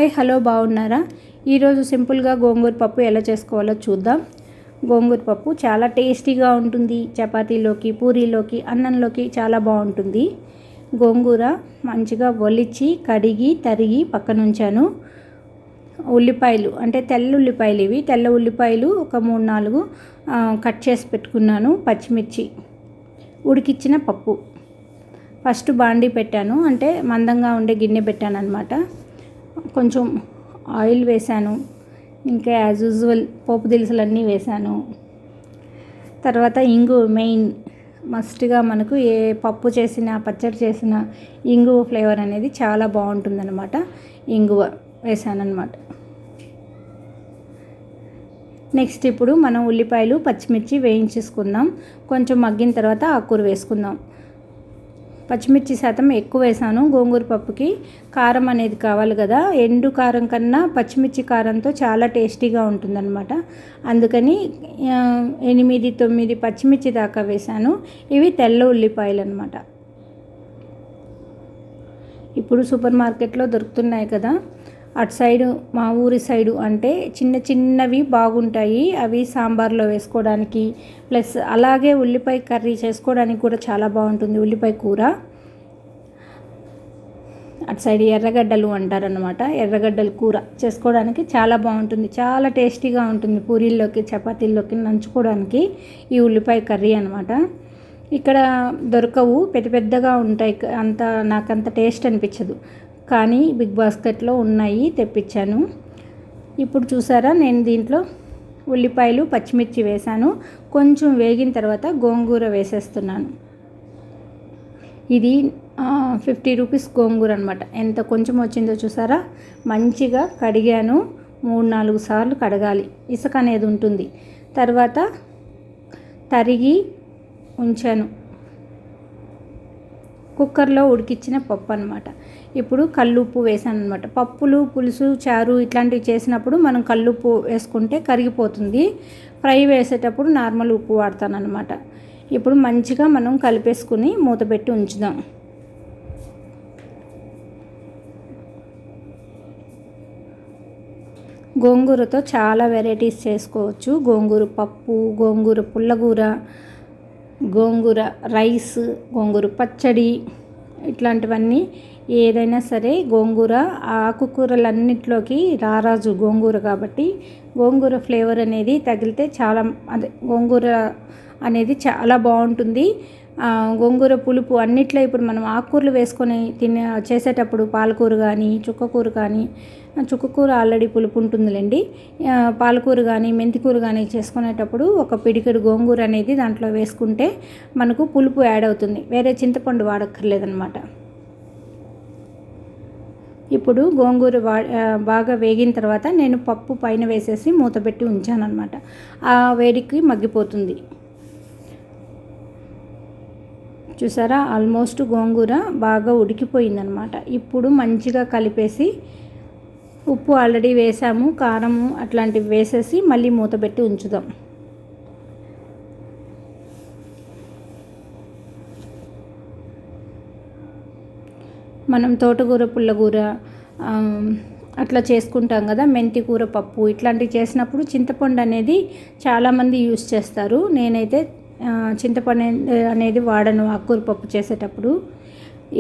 Hi hello బాగున్నారా? ఈరోజు సింపుల్గా గోంగూర పప్పు ఎలా చేసుకోవాలో చూద్దాం. గోంగూర పప్పు చాలా టేస్టీగా ఉంటుంది. చపాతీలోకి, పూరీలోకి, అన్నంలోకి చాలా బాగుంటుంది. గోంగూర మంచిగా ఒలిచి కడిగి తరిగి పక్కన ఉంచాను. ఉల్లిపాయలు అంటే తెల్ల ఉల్లిపాయలు, ఇవి తెల్ల ఉల్లిపాయలు ఒక 3-4 కట్ చేసి పెట్టుకున్నాను. పచ్చిమిర్చి, ఉడికిచ్చిన పప్పు. ఫస్ట్ బాండీ పెట్టాను, అంటే మందంగా ఉండే గిన్నె పెట్టాను అన్నమాట. కొంచెం ఆయిల్ వేసాను, ఇంకా యాజ్ యూజువల్ పోపు దినుసులన్నీ వేసాను. తర్వాత ఇంగువ మెయిన్ మస్ట్గా, మనకు ఏ పప్పు చేసినా పచ్చడి చేసినా ఇంగువ ఫ్లేవర్ అనేది చాలా బాగుంటుందన్నమాట. ఇంగువ వేసానన్నమాట. నెక్స్ట్ ఇప్పుడు మనం ఉల్లిపాయలు పచ్చిమిర్చి వేయించేసుకుందాం. కొంచెం మగ్గిన తర్వాత ఆకుకూర వేసుకుందాం. పచ్చిమిర్చి శాతం ఎక్కువ వేసాను. గోంగూర పప్పుకి కారం అనేది కావాలి కదా, ఎండు కారం కన్నా పచ్చిమిర్చి కారంతో చాలా టేస్టీగా ఉంటుందన్నమాట. అందుకని 8-9 పచ్చిమిర్చి దాకా వేసాను. ఇవి తెల్ల ఉల్లిపాయలు అన్నమాట. ఇప్పుడు సూపర్ మార్కెట్లో దొరుకుతున్నాయి కదా, అటు సైడు మా ఊరి సైడు అంటే చిన్న చిన్నవి బాగుంటాయి. అవి సాంబార్లో వేసుకోవడానికి, ప్లస్ అలాగే ఉల్లిపాయ కర్రీ చేసుకోవడానికి కూడా చాలా బాగుంటుంది. ఉల్లిపాయ కూర అటు సైడ్ ఎర్రగడ్డలు అంటారనమాట. ఎర్రగడ్డల కూర చేసుకోవడానికి చాలా బాగుంటుంది, చాలా టేస్టీగా ఉంటుంది. పూరీల్లోకి, చపాతీల్లోకి నంచుకోవడానికి ఈ ఉల్లిపాయ కర్రీ అనమాట. ఇక్కడ దొరకవు, పెద్ద పెద్దగా ఉంటాయి, నాకంత టేస్ట్ అనిపించదు. కానీ బిగ్ బాస్కెట్లో ఉన్నాయి, తెప్పించాను. ఇప్పుడు చూసారా, నేను దీంట్లో ఉల్లిపాయలు పచ్చిమిర్చి వేసాను. కొంచెం వేగిన తర్వాత గోంగూర వేసేస్తున్నాను. ఇది 50 రూపీస్ గోంగూర అనమాట. ఎంత కొంచెం వచ్చిందో చూసారా. మంచిగా కడిగాను, 3-4 సార్లు కడగాలి, ఇసుక అనేది ఉంటుంది. తర్వాత తరిగి ఉంచాను. కుక్కర్లో ఉడికిచ్చిన పప్పు అనమాట. ఇప్పుడు కల్లుప్పు వేసాను అనమాట. పప్పులు, పులుసు, చారు ఇట్లాంటివి చేసినప్పుడు మనం కల్లుప్పు వేసుకుంటే కరిగిపోతుంది. ఫ్రై వేసేటప్పుడు నార్మల్ ఉప్పు వాడతాను అనమాట. ఇప్పుడు మంచిగా మనం కలిపేసుకుని మూత పెట్టి ఉంచుదాం. గోంగూరతో చాలా వెరైటీస్ చేసుకోవచ్చు. గోంగూర పప్పు, గోంగూర పుల్లగూర, గోంగూర రైస్, గోంగూర పచ్చడి, ఇట్లాంటివన్నీ ఏదైనా సరే. గోంగూర ఆకుకూరలన్నిట్లోకి రారాజు గోంగూర కాబట్టి గోంగూర ఫ్లేవర్ అనేది తగిలితే చాలా, గోంగూర అనేది చాలా బాగుంటుంది. గోంగూర పులుపు అన్నిట్లో ఇప్పుడు మనం ఆకుకూరలు వేసుకొని చేసేటప్పుడు పాలకూర కానీ, చుక్కకూర కానీ, చుక్కకూర ఆల్రెడీ పులుపు ఉంటుందిలేండి. పాలకూర కానీ, మెంతికూర కానీ చేసుకునేటప్పుడు ఒక పిడికెడు గోంగూర అనేది దాంట్లో వేసుకుంటే మనకు పులుపు యాడ్ అవుతుంది. వేరే చింతపండు వాడక్కర్లేదన్నమాట. ఇప్పుడు గోంగూర బాగా వేగిన తర్వాత నేను పప్పు పైన వేసేసి మూత పెట్టి ఉంచాను అనమాట. ఆ వేడికి మగ్గిపోతుంది. చూసారా, ఆల్మోస్ట్ గోంగూర బాగా ఉడికిపోయిందనమాట. ఇప్పుడు మంచిగా కలిపేసి, ఉప్పు ఆల్రెడీ వేసాము, కారము అట్లాంటివి వేసేసి మళ్ళీ మూత పెట్టి ఉంచుదాం. మనం తోటకూర, పుల్లగూర అట్లా చేసుకుంటాం కదా, మెంతి కూర పప్పు ఇట్లాంటివి చేసినప్పుడు చింతపండు అనేది చాలామంది యూస్ చేస్తారు. నేనైతే చింతపండు అనేది వాడను ఆకుకూర పప్పు చేసేటప్పుడు.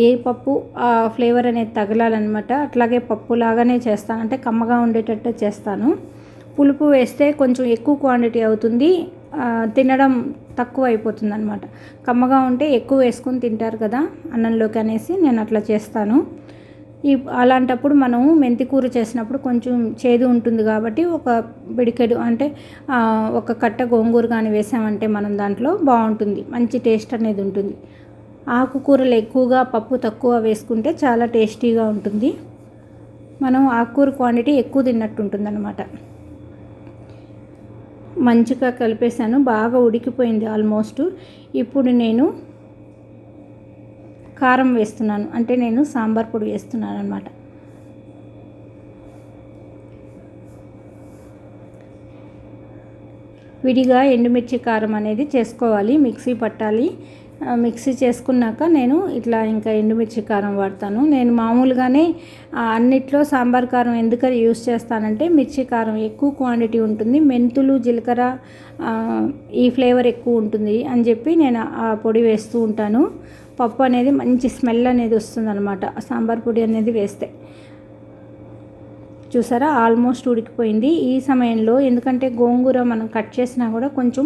ఏ పప్పు ఆ ఫ్లేవర్ అనేది తగలాలన్నమాట. అట్లాగే పప్పు లాగానే చేస్తాను, అంటే కమ్మగా ఉండేటట్టు చేస్తాను. పులుపు వేస్తే కొంచెం ఎక్కువ క్వాంటిటీ అవుతుంది, తినడం తక్కువ అయిపోతుంది అనమాట. కమ్మగా ఉంటే ఎక్కువ వేసుకొని తింటారు కదా అన్నంలోకి అనేసి నేను అట్లా చేస్తాను. అలాంటప్పుడు మనము మెంతి కూర చేసినప్పుడు కొంచెం చేదు ఉంటుంది కాబట్టి ఒక పిడికెడు, అంటే ఒక కట్ట గోంగూర కానీ వేసామంటే మనం దాంట్లో బాగుంటుంది, మంచి టేస్ట్ అనేది ఉంటుంది. ఆకుకూరలు ఎక్కువగా, పప్పు తక్కువ వేసుకుంటే చాలా టేస్టీగా ఉంటుంది. మనం ఆకుకూర క్వాంటిటీ ఎక్కువ తిన్నట్టు ఉంటుందన్నమాట. మంచిగా కలిపేసాను, బాగా ఉడికిపోయింది ఆల్మోస్ట్. ఇప్పుడు నేను కారం వేస్తున్నాను, అంటే నేను సాంబార్ పొడి వేస్తున్నాను అనమాట. విడిగా ఎండుమిర్చి కారం అనేది చేసుకోవాలి, మిక్సీ పట్టాలి. మిక్సీ చేసుకున్నాక నేను ఇట్లా ఇంకా ఎండుమిర్చి కారం వాడతాను. నేను మామూలుగానే అన్నిట్లో సాంబార్ కారం ఎందుకని యూస్ చేస్తానంటే మిర్చి కారం ఎక్కువ క్వాంటిటీ ఉంటుంది, మెంతులు జీలకర్ర ఈ ఫ్లేవర్ ఎక్కువ ఉంటుంది అని చెప్పి నేను ఆ పొడి వేస్తూ ఉంటాను. పప్పు అనేది మంచి స్మెల్ అనేది వస్తుందన్నమాట సాంబార్ పొడి అనేది వేస్తే. చూసారా ఆల్మోస్ట్ ఉడికిపోయింది. ఈ సమయంలో ఎందుకంటే గోంగూర మనం కట్ చేసినా కూడా కొంచెం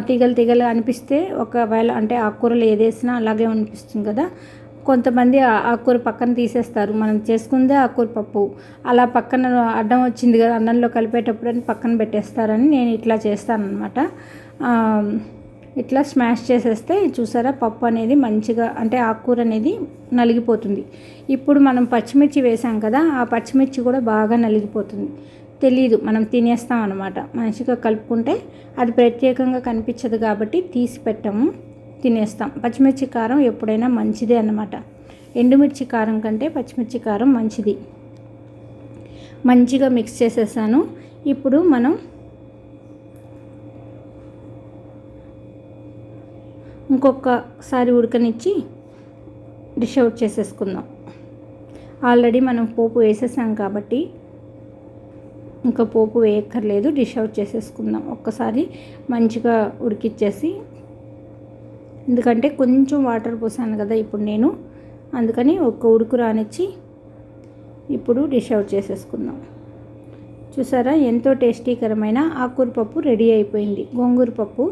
తీగలు అనిపిస్తే, ఒకవేళ అంటే ఆకుకూరలు ఏదేసినా అలాగే అనిపిస్తుంది కదా, కొంతమంది ఆకుకూర పక్కన తీసేస్తారు. మనం చేసుకుందే ఆకుకూర పప్పు అలా పక్కన అడ్డం వచ్చింది కదా అన్నంలో కలిపేటప్పుడు అని పక్కన పెట్టేస్తారని నేను ఇట్లా చేస్తానన్నమాట. ఇట్లా స్మాష్ చేసేస్తే చూసారా పప్పు అనేది మంచిగా అంటే ఆకుకూర అనేది నలిగిపోతుంది. ఇప్పుడు మనం పచ్చిమిర్చి వేసాం కదా, ఆ పచ్చిమిర్చి కూడా బాగా నలిగిపోతుంది, తెలీదు, మనం తినేస్తాం అన్నమాట. మంచిగా కలుపుకుంటే అది ప్రత్యేకంగా కనిపించదు కాబట్టి తీసి పెట్టాము, తినేస్తాం. పచ్చిమిర్చి కారం ఎప్పుడైనా మంచిదే అన్నమాట. ఎండుమిర్చి కారం కంటే పచ్చిమిర్చి కారం మంచిది. మంచిగా మిక్స్ చేసేసాను. ఇప్పుడు మనం ఇంకొకసారి ఉడకనిచ్చి డిష్ అవుట్ చేసేసుకుందాం. ఆల్రెడీ మనం పోపు వేసేసాం కాబట్టి ఇంకా పోపు వేయక్కర్లేదు, డిష్ అవుట్ చేసేసుకుందాం. ఒక్కసారి మంచిగా ఉడికిచ్చేసి, ఎందుకంటే కొంచెం వాటర్ పోసాను కదా ఇప్పుడు నేను, అందుకని ఒక్క ఉడుకు రానిచ్చి ఇప్పుడు డిష్ అవుట్ చేసేసుకుందాం. చూసారా ఎంతో టేస్టీకరమైన ఆకుకూర పప్పు రెడీ అయిపోయింది. గోంగూర పప్పు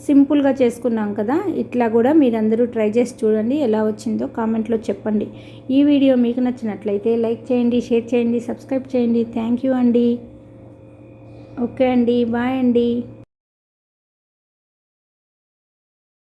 సింపుల్గా చేసుకున్నాం కదా, ఇట్లా కూడా మీరందరూ ట్రై చేసి చూడండి, ఎలా వచ్చిందో కామెంట్లో చెప్పండి. ఈ వీడియో మీకు నచ్చినట్లయితే లైక్ చేయండి, షేర్ చేయండి, సబ్స్క్రైబ్ చేయండి. థ్యాంక్ యూ అండి. ఓకే అండి, బాయ్ అండి.